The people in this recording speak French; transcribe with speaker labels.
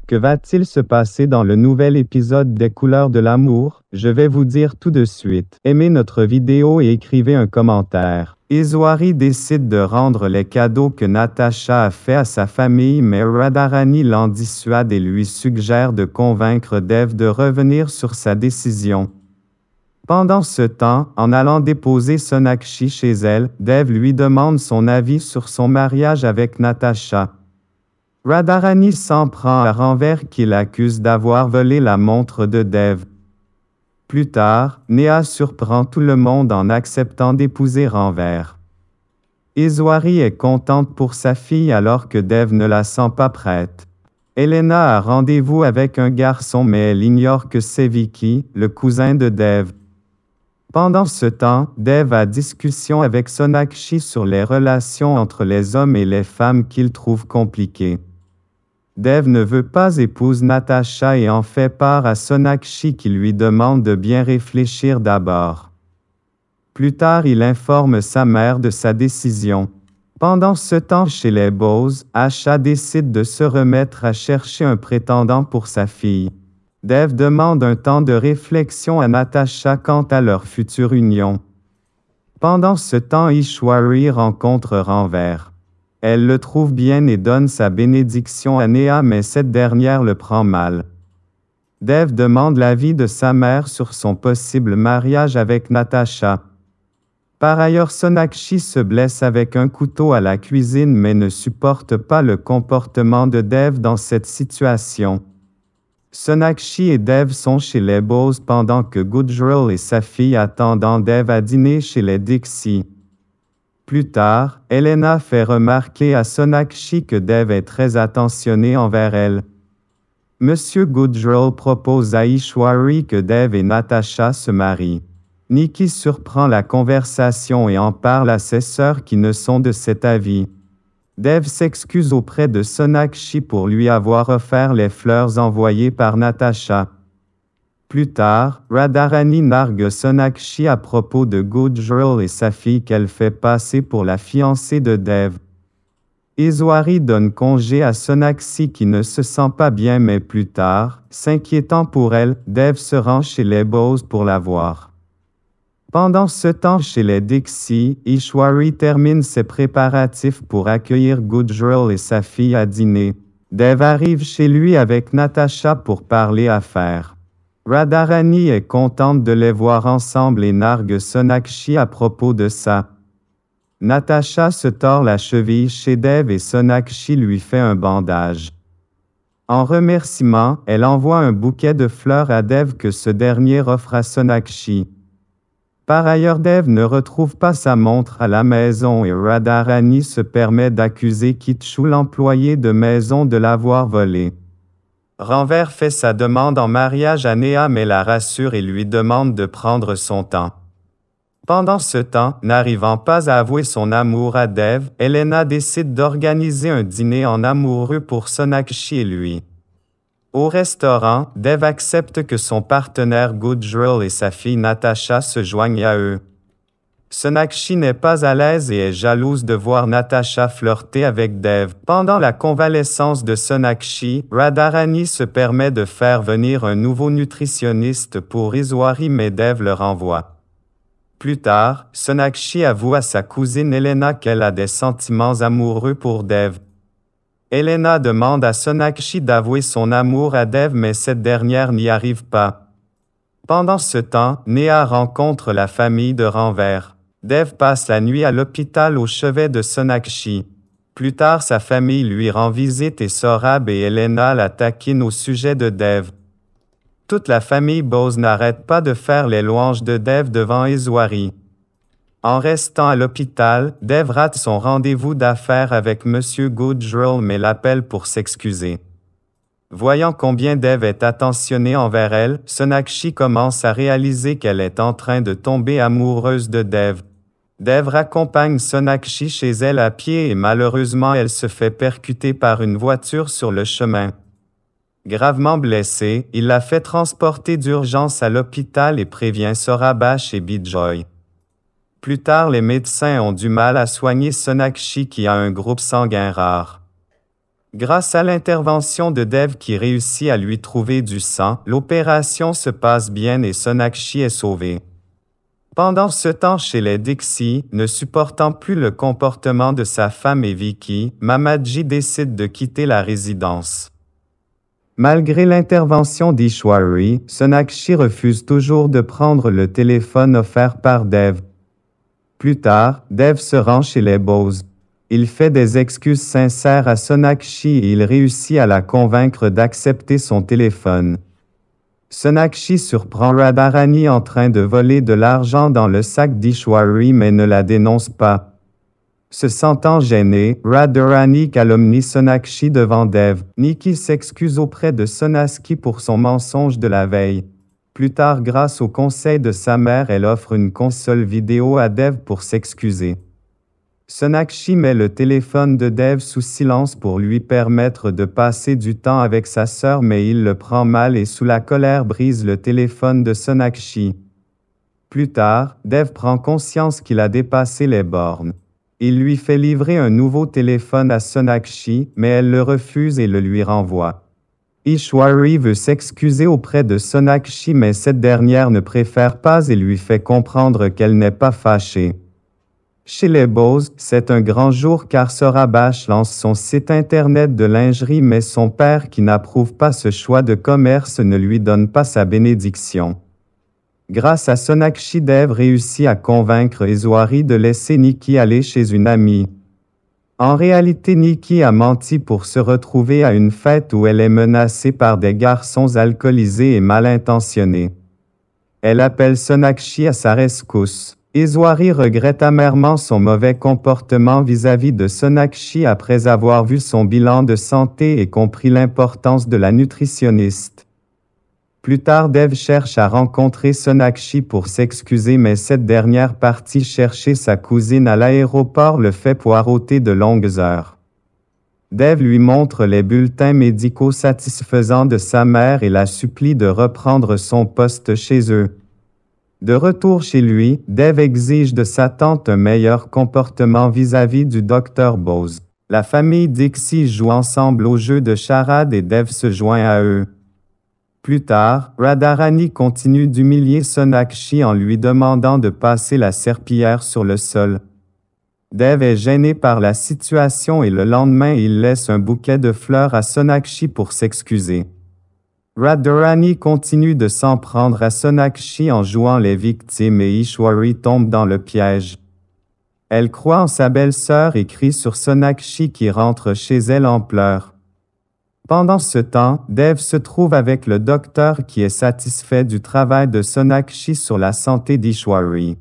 Speaker 1: Que va-t-il se passer dans le nouvel épisode des Couleurs de l'amour? Je vais vous dire tout de suite. Aimez notre vidéo et écrivez un commentaire. Iswari décide de rendre les cadeaux que Natasha a fait à sa famille, mais Radharani l'en dissuade et lui suggère de convaincre Dev de revenir sur sa décision. Pendant ce temps, en allant déposer Sonakshi chez elle, Dev lui demande son avis sur son mariage avec Natasha. Radharani s'en prend à Ranver qui l'accuse d'avoir volé la montre de Dev. Plus tard, Neha surprend tout le monde en acceptant d'épouser Ranver. Iswari est contente pour sa fille alors que Dev ne la sent pas prête. Elena a rendez-vous avec un garçon mais elle ignore que c'est Vicky, le cousin de Dev. Pendant ce temps, Dev a discussion avec Sonakshi sur les relations entre les hommes et les femmes qu'il trouve compliquées. Dev ne veut pas épouser Natasha et en fait part à Sonakshi qui lui demande de bien réfléchir d'abord. Plus tard, il informe sa mère de sa décision. Pendant ce temps chez les Bose, Asha décide de se remettre à chercher un prétendant pour sa fille. Dev demande un temps de réflexion à Natasha quant à leur future union. Pendant ce temps, Ishwari rencontre Ranver. Elle le trouve bien et donne sa bénédiction à Neha mais cette dernière le prend mal. Dev demande l'avis de sa mère sur son possible mariage avec Natasha. Par ailleurs, Sonakshi se blesse avec un couteau à la cuisine mais ne supporte pas le comportement de Dev dans cette situation. Sonakshi et Dev sont chez les Bose pendant que Gujral et sa fille attendent Dev à dîner chez les Dixie. Plus tard, Elena fait remarquer à Sonakshi que Dev est très attentionné envers elle. Monsieur Gujral propose à Ishwari que Dev et Natasha se marient. Nikki surprend la conversation et en parle à ses sœurs qui ne sont de cet avis. Dev s'excuse auprès de Sonakshi pour lui avoir offert les fleurs envoyées par Natasha. Plus tard, Radharani nargue Sonakshi à propos de Gujral et sa fille qu'elle fait passer pour la fiancée de Dev. Iswari donne congé à Sonakshi qui ne se sent pas bien mais plus tard, s'inquiétant pour elle, Dev se rend chez les Bose pour la voir. Pendant ce temps chez les Dixie, Ishwari termine ses préparatifs pour accueillir Gujral et sa fille à dîner. Dev arrive chez lui avec Natasha pour parler affaires. Radharani est contente de les voir ensemble et nargue Sonakshi à propos de ça. Natasha se tord la cheville chez Dev et Sonakshi lui fait un bandage. En remerciement, elle envoie un bouquet de fleurs à Dev que ce dernier offre à Sonakshi. Par ailleurs, Dev ne retrouve pas sa montre à la maison et Radharani se permet d'accuser Kitchu, l'employé de maison, de l'avoir volée. Ranver fait sa demande en mariage à Neha mais la rassure et lui demande de prendre son temps. Pendant ce temps, n'arrivant pas à avouer son amour à Dev, Elena décide d'organiser un dîner en amoureux pour Sonakshi et lui. Au restaurant, Dev accepte que son partenaire Gujral et sa fille Natasha se joignent à eux. Sonakshi n'est pas à l'aise et est jalouse de voir Natasha flirter avec Dev. Pendant la convalescence de Sonakshi, Radharani se permet de faire venir un nouveau nutritionniste pour Iswari mais Dev le renvoie. Plus tard, Sonakshi avoue à sa cousine Elena qu'elle a des sentiments amoureux pour Dev. Elena demande à Sonakshi d'avouer son amour à Dev mais cette dernière n'y arrive pas. Pendant ce temps, Neha rencontre la famille de Ranver. Dev passe la nuit à l'hôpital au chevet de Sonakshi. Plus tard, sa famille lui rend visite et Sorab et Elena la taquinent au sujet de Dev. Toute la famille Bose n'arrête pas de faire les louanges de Dev devant Iswari. En restant à l'hôpital, Dev rate son rendez-vous d'affaires avec Monsieur Gujral mais l'appelle pour s'excuser. Voyant combien Dev est attentionné envers elle, Sonakshi commence à réaliser qu'elle est en train de tomber amoureuse de Dev. Dev raccompagne Sonakshi chez elle à pied et malheureusement elle se fait percuter par une voiture sur le chemin. Gravement blessée, il la fait transporter d'urgence à l'hôpital et prévient Sorabash et Bijoy. Plus tard, les médecins ont du mal à soigner Sonakshi qui a un groupe sanguin rare. Grâce à l'intervention de Dev qui réussit à lui trouver du sang, l'opération se passe bien et Sonakshi est sauvé. Pendant ce temps chez les Dixie, ne supportant plus le comportement de sa femme et Vicky, Mamaji décide de quitter la résidence. Malgré l'intervention d'Ishwari, Sonakshi refuse toujours de prendre le téléphone offert par Dev. Plus tard, Dev se rend chez les Bose. Il fait des excuses sincères à Sonakshi et il réussit à la convaincre d'accepter son téléphone. Sonakshi surprend Radharani en train de voler de l'argent dans le sac d'Ishwari mais ne la dénonce pas. Se sentant gêné, Radharani calomnie Sonakshi devant Dev. Nikki s'excuse auprès de Sonaski pour son mensonge de la veille. Plus tard, grâce au conseil de sa mère, elle offre une console vidéo à Dev pour s'excuser. Sonakshi met le téléphone de Dev sous silence pour lui permettre de passer du temps avec sa sœur mais il le prend mal et sous la colère brise le téléphone de Sonakshi. Plus tard, Dev prend conscience qu'il a dépassé les bornes. Il lui fait livrer un nouveau téléphone à Sonakshi, mais elle le refuse et le lui renvoie. Ishwari veut s'excuser auprès de Sonakshi mais cette dernière ne préfère pas et lui fait comprendre qu'elle n'est pas fâchée. Chez les Bose, c'est un grand jour car Sorabash lance son site internet de lingerie mais son père qui n'approuve pas ce choix de commerce ne lui donne pas sa bénédiction. Grâce à Sonakshi, Dev réussit à convaincre Ishwari de laisser Nikki aller chez une amie. En réalité, Nikki a menti pour se retrouver à une fête où elle est menacée par des garçons alcoolisés et mal intentionnés. Elle appelle Sonakshi à sa rescousse. Ishwari regrette amèrement son mauvais comportement vis-à-vis de Sonakshi après avoir vu son bilan de santé et compris l'importance de la nutritionniste. Plus tard, Dev cherche à rencontrer Sonakshi pour s'excuser mais cette dernière partie chercher sa cousine à l'aéroport le fait poireauter de longues heures. Dev lui montre les bulletins médicaux satisfaisants de sa mère et la supplie de reprendre son poste chez eux. De retour chez lui, Dev exige de sa tante un meilleur comportement vis-à-vis du Dr Bose. La famille Dixie joue ensemble au jeu de charade et Dev se joint à eux. Plus tard, Radharani continue d'humilier Sonakshi en lui demandant de passer la serpillière sur le sol. Dev est gêné par la situation et le lendemain il laisse un bouquet de fleurs à Sonakshi pour s'excuser. Radharani continue de s'en prendre à Sonakshi en jouant les victimes et Ishwari tombe dans le piège. Elle croit en sa belle-sœur et crie sur Sonakshi qui rentre chez elle en pleurs. Pendant ce temps, Dev se trouve avec le docteur qui est satisfait du travail de Sonakshi sur la santé d'Ishwari.